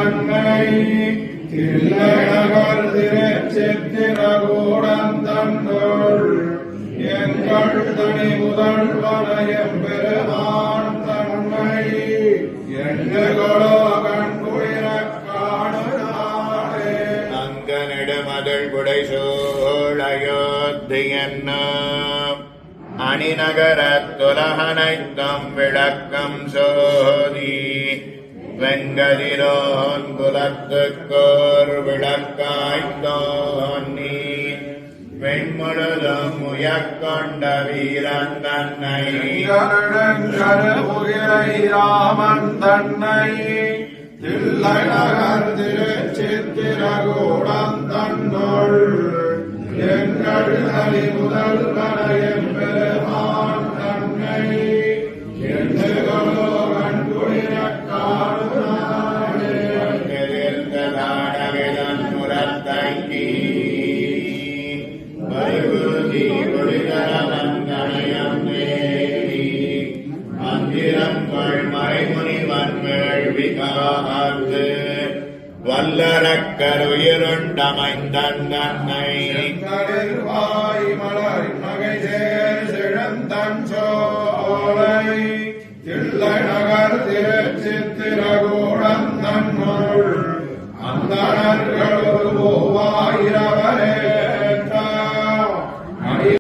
தன்னை தில்லைநகர் திருச்சித்திரகூடம் தன்னுள் எங்கள் தனி முதல்வனையம் பெருமான் தன்னை எண்ணுகளோ கண்குளிரக் காணுநாடே. அங்க நெடுமதில் புடைசூழ் அயோத்தியன்ன அணிநகரத்துலகனைத்தம் விளக்கம் சோதி வெங்கதிரோன் குலத்துக்கோர் விளக்காய்த்தோன் நீ வெண்முழுதும் உயக்கொண்ட வீரன் தன்னை கருடங்கருமுகிலை ராமன் தன்னை தில்லைநகர் திருச்சித்திரகூடம் தன்னுள் எங்கள் தனி முதல்வனையம் பெருமான் தன்னை எண்ணுகளோ கண்குளிரக் காணுநாடே. எதிர்த்ததாடவிதன் முரத்தங்கி வருகுதி ஒளிதரவந்தனையம் தேவி மந்திரங்கள் மறைமுனிவன் வேள்வி காத்து வல்லரக்கருயிருண்டமைந்தன் தன்னை வாய் மலர் மகைசேர் சிழந்தன் சோலை தில்லைநகர் திருச்சித்திரகூடம் தன்னுள் அந்தன